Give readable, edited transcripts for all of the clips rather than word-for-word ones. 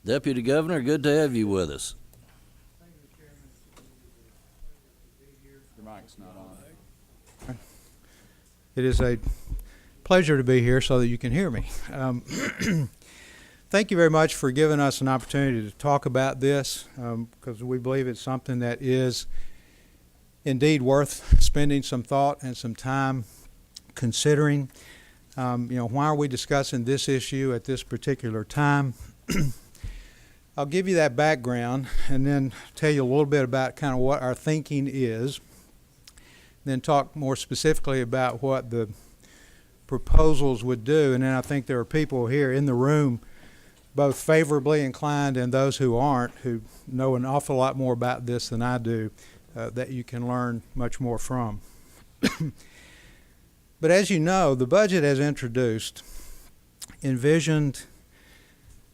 Deputy Governor, good to have you with us. Your mic's not on. It is a pleasure to be here so that you can hear me. Thank you very much for giving us an opportunity to talk about this because we believe it's something that is indeed worth spending some thought and some time considering. Why are we discussing this issue at this particular time? I'll give you that background and then tell you a little bit about kind of what our thinking is, then talk more specifically about what the proposals would do. And then I think there are people here in the room, both favorably inclined and those who aren't, who know an awful lot more about this than I do, that you can learn much more from. But as you know, the budget as introduced envisioned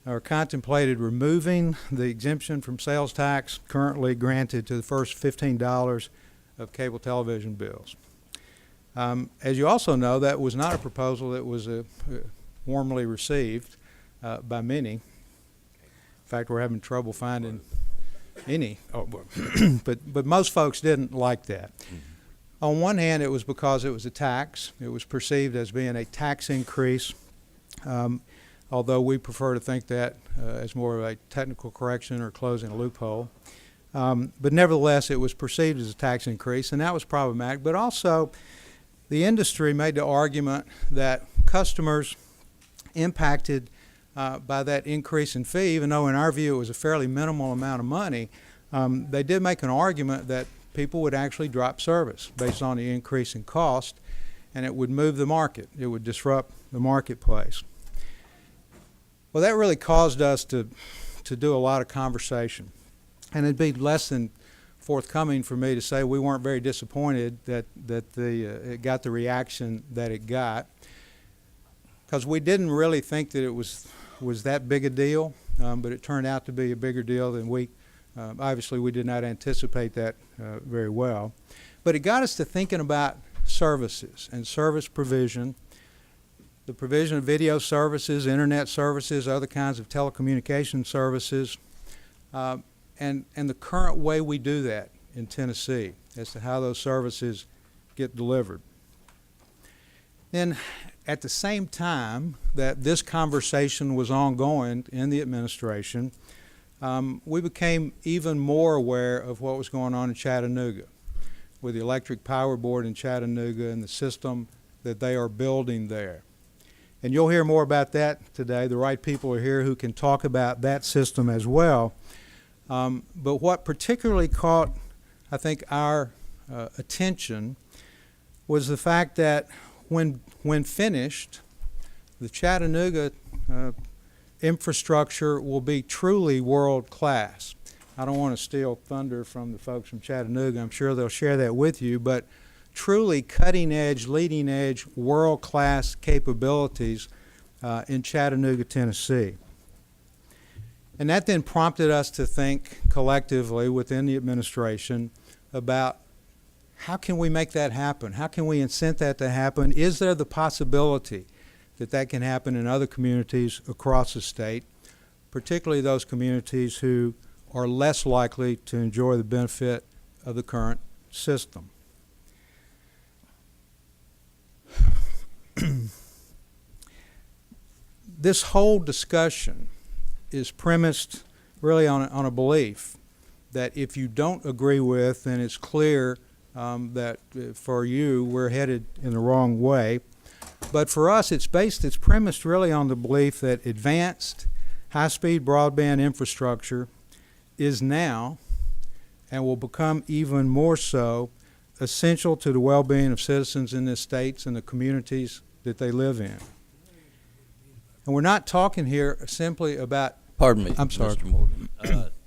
or contemplated removing the exemption from sales tax currently granted to the first $15 of cable television bills. As you also know, that was not a proposal that was warmly received by many. In fact, we're having trouble finding any, but most folks didn't like that. On one hand, it was because it was a tax. It was perceived as being a tax increase, although we prefer to think that as more of a technical correction or closing a loophole. But nevertheless, it was perceived as a tax increase, and that was problematic. But also, the industry made the argument that customers impacted by that increase in fee, even though in our view it was a fairly minimal amount of money, they did make an argument that people would actually drop service based on the increase in cost, and it would move the market. It would disrupt the marketplace. Well, that really caused us to do a lot of conversation. And it'd be less than forthcoming for me to say we weren't very disappointed that it got the reaction that it got, because we didn't really think that it was that big a deal, but it turned out to be a bigger deal than we, obviously we did not anticipate that very well. But it got us to thinking about services and service provision, the provision of video services, internet services, other kinds of telecommunication services, and the current way we do that in Tennessee as to how those services get delivered. Then at the same time that this conversation was ongoing in the administration, we became even more aware of what was going on in Chattanooga with the Electric Power Board in Chattanooga and the system that they are building there. And you'll hear more about that today. The right people are here who can talk about that system as well. But what particularly caught, I think, our attention was the fact that when finished, the Chattanooga infrastructure will be truly world class. I don't want to steal thunder from the folks from Chattanooga. I'm sure they'll share that with you, but truly cutting edge, leading edge, world class capabilities in Chattanooga, Tennessee. And that then prompted us to think collectively within the administration about how can we make that happen? How can we incent that to happen? Is there the possibility that that can happen in other communities across the state, particularly those communities who are less likely to enjoy the benefit of the current system? This whole discussion is premised really on a belief that if you don't agree with, then it's clear that for you we're headed in the wrong way. But for us, it's premised really on the belief that advanced high-speed broadband infrastructure is now and will become even more so essential to the well-being of citizens in the states and the communities that they live in. And we're not talking here simply about... Pardon me, I'm sorry. Mr. Morgan.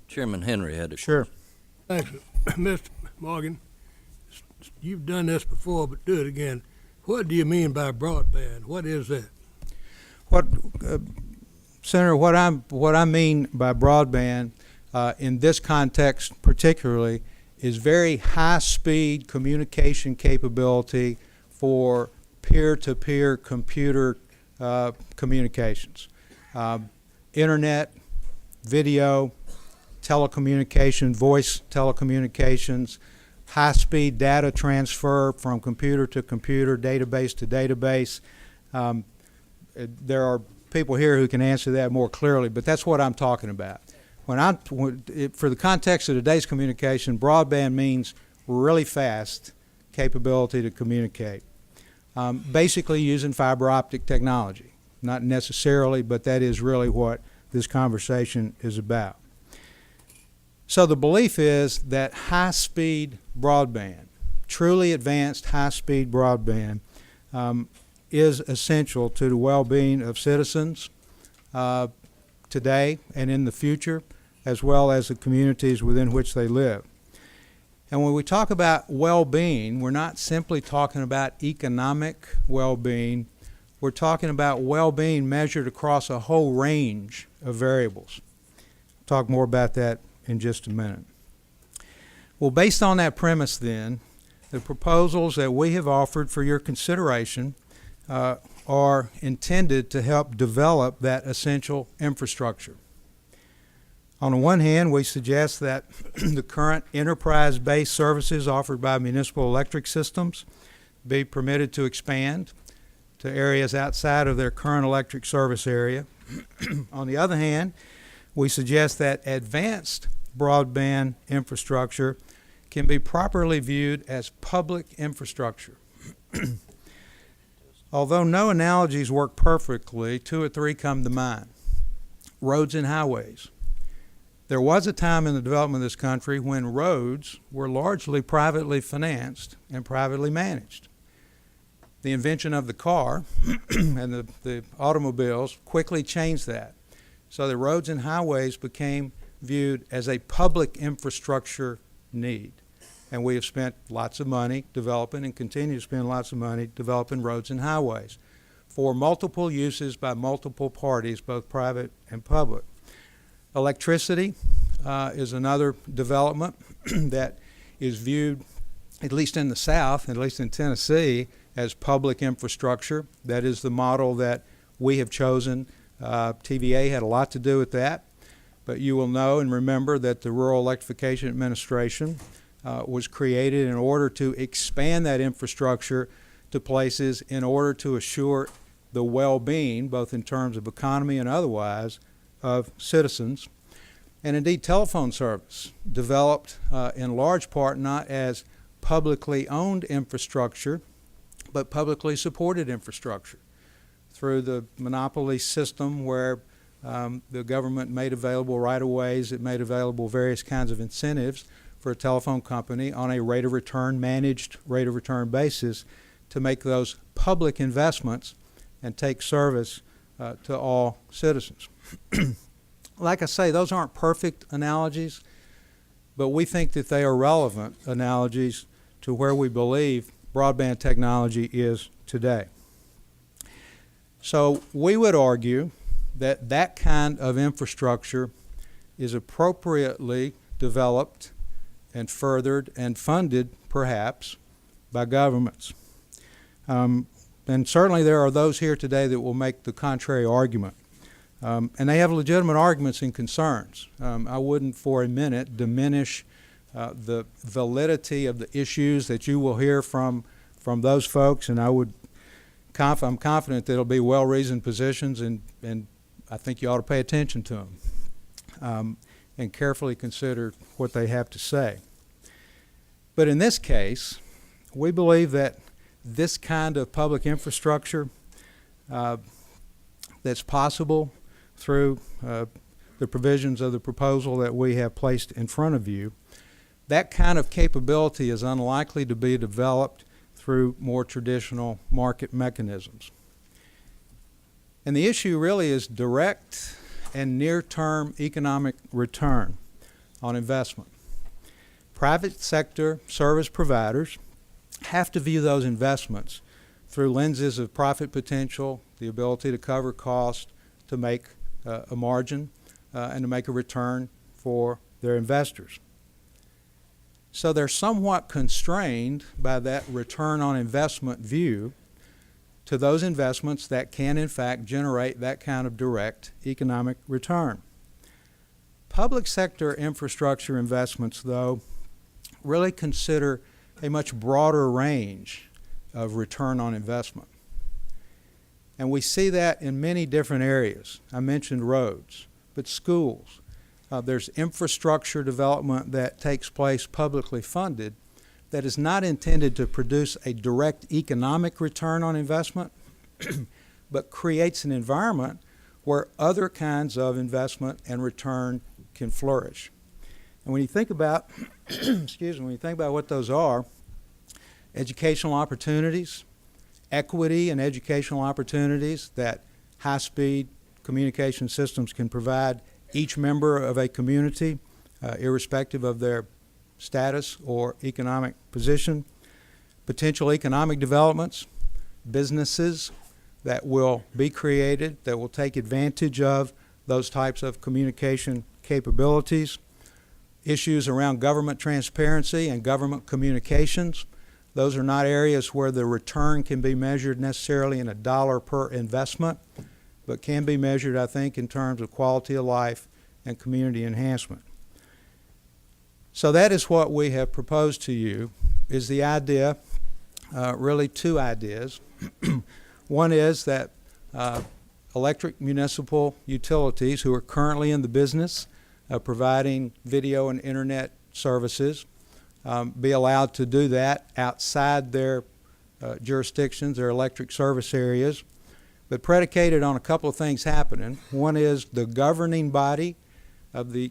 Chairman Henry had a Sure. Thanks, Mr. Morgan. You've done this before, but do it again. What do you mean by broadband? What is that? Senator, what I mean by broadband in this context particularly is very high-speed communication capability for peer-to-peer computer communications. Internet, video, telecommunication, voice telecommunications, high-speed data transfer from computer to computer, database to database. There are people here who can answer that more clearly, but that's what I'm talking about. For the context of today's communication, broadband means really fast capability to communicate, basically using fiber optic technology. Not necessarily, but that is really what this conversation is about. So the belief is that high-speed broadband, truly advanced high-speed broadband, is essential to the well-being of citizens today and in the future, as well as the communities within which they live. And when we talk about well-being, we're not simply talking about economic well-being. We're talking about well-being measured across a whole range of variables. I'll talk more about that in just a minute. Well, based on that premise then, the proposals that we have offered for your consideration are intended to help develop that essential infrastructure. On the one hand, we suggest that the current enterprise-based services offered by municipal electric systems be permitted to expand to areas outside of their current electric service area. On the other hand, we suggest that advanced broadband infrastructure can be properly viewed as public infrastructure. Although no analogies work perfectly, two or three come to mind. Roads and highways. There was a time in the development of this country when roads were largely privately financed and privately managed. The invention of the car and the automobiles quickly changed that. So the roads and highways became viewed as a public infrastructure need. And we have spent lots of money developing and continue to spend lots of money developing roads and highways for multiple uses by multiple parties, both private and public. Electricity is another development that is viewed, at least in the South, at least in Tennessee, as public infrastructure. That is the model that we have chosen. TVA had a lot to do with that, but you will know and remember that the Rural Electrification Administration was created in order to expand that infrastructure to places in order to assure the well-being, both in terms of economy and otherwise, of citizens. And indeed, telephone service developed in large part not as publicly owned infrastructure, but publicly supported infrastructure through the monopoly system where the government made available right-of-ways, it made available various kinds of incentives for a telephone company on a rate of return, managed rate of return basis to make those public investments and take service to all citizens. Like I say, those aren't perfect analogies, but we think that they are relevant analogies to where we believe broadband technology is today. So we would argue that that kind of infrastructure is appropriately developed and furthered and funded, perhaps, by governments. And certainly there are those here today that will make the contrary argument. And they have legitimate arguments and concerns. I wouldn't for a minute diminish the validity of the issues that you will hear from those folks, and I'm confident that it'll be well-reasoned positions, and I think you ought to pay attention to them and carefully consider what they have to say. But in this case, we believe that this kind of public infrastructure that's possible through the provisions of the proposal that we have placed in front of you, that kind of capability is unlikely to be developed through more traditional market mechanisms. And the issue really is direct and near-term economic return on investment. Private sector service providers have to view those investments through lenses of profit potential, the ability to cover cost, to make a margin, and to make a return for their investors. So they're somewhat constrained by that return on investment view to those investments that can in fact generate that kind of direct economic return. Public sector infrastructure investments, though, really consider a much broader range of return on investment. And we see that in many different areas. I mentioned roads, but schools. There's infrastructure development that takes place publicly funded that is not intended to produce a direct economic return on investment, but creates an environment where other kinds of investment and return can flourish. And when you think about, excuse me, when you think about what those are, educational opportunities, equity and educational opportunities that high-speed communication systems can provide each member of a community, irrespective of their status or economic position, potential economic developments, businesses that will be created that will take advantage of those types of communication capabilities, issues around government transparency and government communications. Those are not areas where the return can be measured necessarily in a dollar per investment, but can be measured, I think, in terms of quality of life and community enhancement. So that is what we have proposed to you, is the idea, really two ideas. One is that electric municipal utilities who are currently in the business of providing video and internet services be allowed to do that outside their jurisdictions, their electric service areas, but predicated on a couple of things happening. One is the governing body of the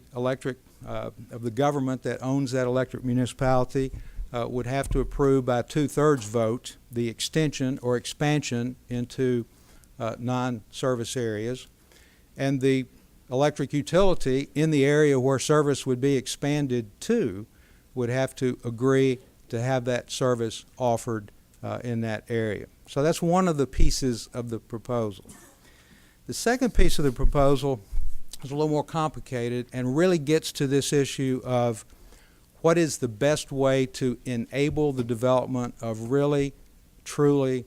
government that owns that electric municipality would have to approve by a 2/3 vote the extension or expansion into non-service areas, and the electric utility in the area where service would be expanded to would have to agree to have that service offered in that area. So that's one of the pieces of the proposal. The second piece of the proposal is a little more complicated and really gets to this issue of what is the best way to enable the development of really, truly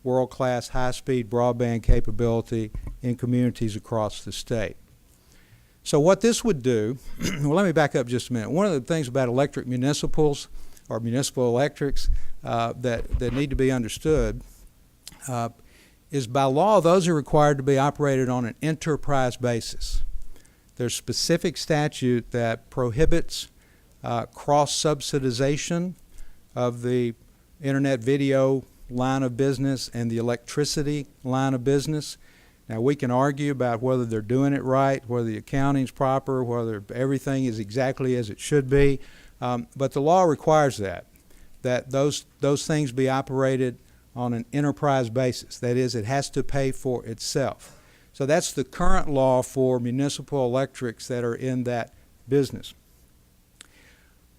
world-class high-speed broadband capability in communities across the state. So what this would do, well, let me back up just a minute. One of the things about electric municipals or municipal electrics that need to be understood is by law, those are required to be operated on an enterprise basis. There's specific statute that prohibits cross-subsidization of the internet video line of business and the electricity line of business. Now, we can argue about whether they're doing it right, whether the accounting's proper, whether everything is exactly as it should be, but the law requires that those things be operated on an enterprise basis. That is, it has to pay for itself. So that's the current law for municipal electrics that are in that business.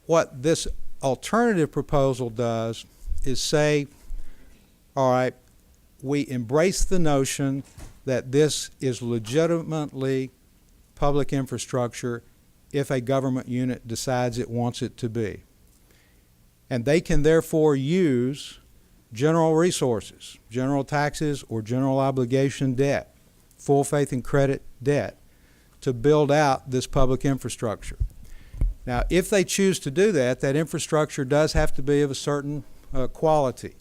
What this alternative proposal does is say, all right, we embrace the notion that this is legitimately public infrastructure if a government unit decides it wants it to be. And they can therefore use general resources, general taxes or general obligation debt, full faith and credit debt, to build out this public infrastructure. Now, if they choose to do that, that infrastructure does have to be of a certain quality.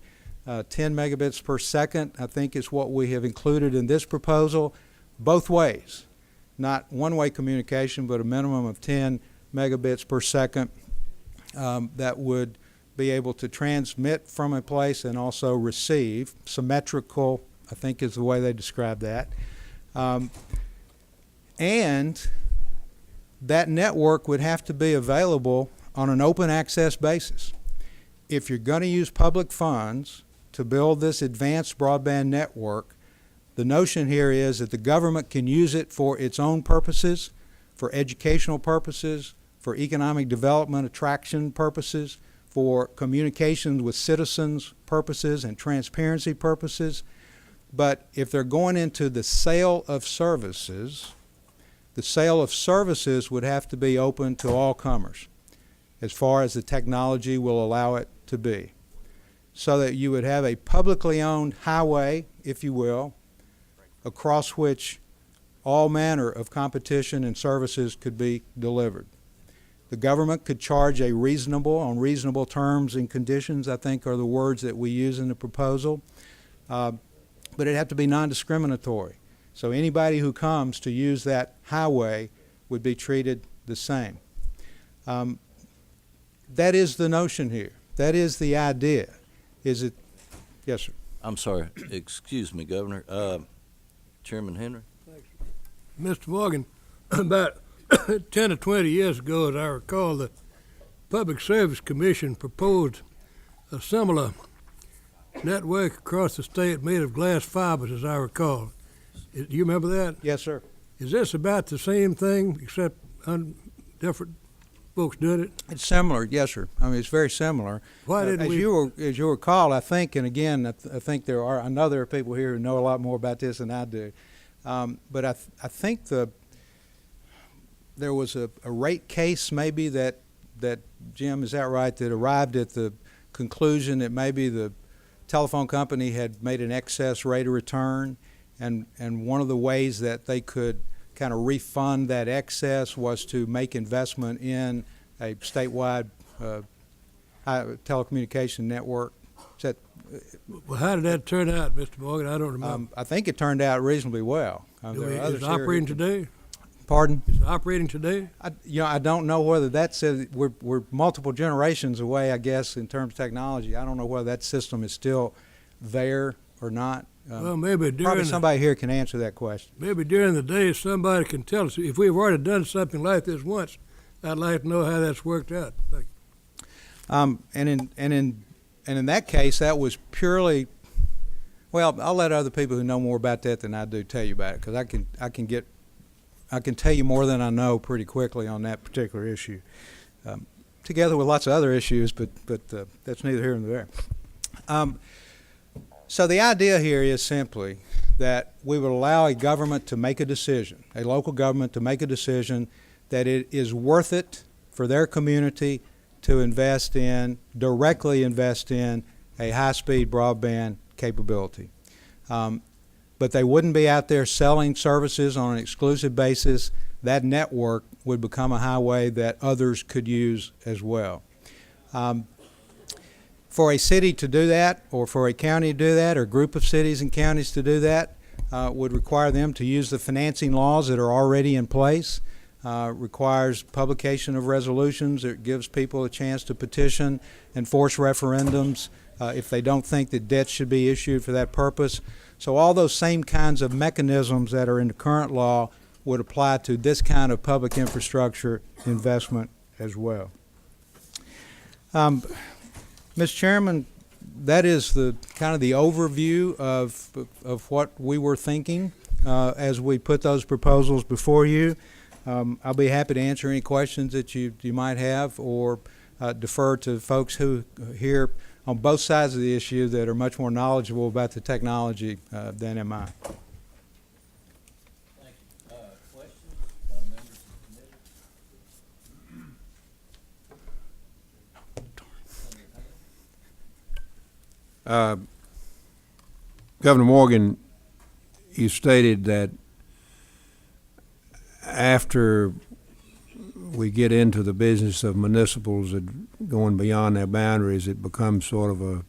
10 megabits per second, I think, is what we have included in this proposal, both ways. Not one-way communication, but a minimum of 10 megabits per second that would be able to transmit from a place and also receive. Symmetrical, I think, is the way they describe that. And that network would have to be available on an open access basis. If you're going to use public funds to build this advanced broadband network, the notion here is that the government can use it for its own purposes, for educational purposes, for economic development attraction purposes, for communications with citizens purposes and transparency purposes. But if they're going into the sale of services would have to be open to all comers as far as the technology will allow it to be. So that you would have a publicly owned highway, if you will, across which all manner of competition and services could be delivered. The government could charge a reasonable, on reasonable terms and conditions, I think are the words that we use in the proposal, but it'd have to be non-discriminatory. So anybody who comes to use that highway would be treated the same. That is the notion here. That is the idea. Is it? Yes, sir. I'm sorry. Excuse me, Governor. Chairman Henry? Mr. Morgan, about 10 or 20 years ago, as I recall, the Public Service Commission proposed a similar network across the state made of glass fibers, as I recall. Do you remember that? Yes, sir. Is this about the same thing, except different folks did it? It's similar, yes, sir. I mean, it's very similar. Why didn't as we? As you recall, I think, and again, I think I know there are people here who know a lot more about this than I do. But I think there was a rate case maybe that Jim, is that right, that arrived at the conclusion that maybe the telephone company had made an excess rate of return, and one of the ways that they could kind of refund that excess was to make investment in a statewide telecommunication network. Is that, Well, how did that turn out, Mr. Morgan? I don't remember. I think it turned out reasonably well. Is it operating today? Pardon? Is it operating today? I don't know whether that's we're multiple generations away, I guess, in terms of technology. I don't know whether that system is still there or not. Well, maybe Probably somebody here can answer that question. Maybe during the day somebody can tell us. If we've already done something like this once, I'd like to know how that's worked out. And in that case, that was purely. Well, I'll let other people who know more about that than I do tell you about it, because I can tell you more than I know pretty quickly on that particular issue, together with lots of other issues, but that's neither here nor there. So the idea here is simply that we would allow a government to make a decision, a local government to make a decision that it is worth it for their community to directly invest in a high-speed broadband capability. But they wouldn't be out there selling services on an exclusive basis. That network would become a highway that others could use as well. For a city to do that, or for a county to do that, or a group of cities and counties to do that, would require them to use the financing laws that are already in place. Requires publication of resolutions. It gives people a chance to petition and force referendums if they don't think that debt should be issued for that purpose. So all those same kinds of mechanisms that are in the current law would apply to this kind of public infrastructure investment as well. Mr. Chairman, that is the kind of the overview of what we were thinking as we put those proposals before you. I'll be happy to answer any questions that you might have, or defer to folks who here on both sides of the issue that are much more knowledgeable about the technology than am I. Thank you. Questions by members of the committee? Governor Morgan, you stated that after we get into the business of municipals that going beyond their boundaries, it becomes sort of a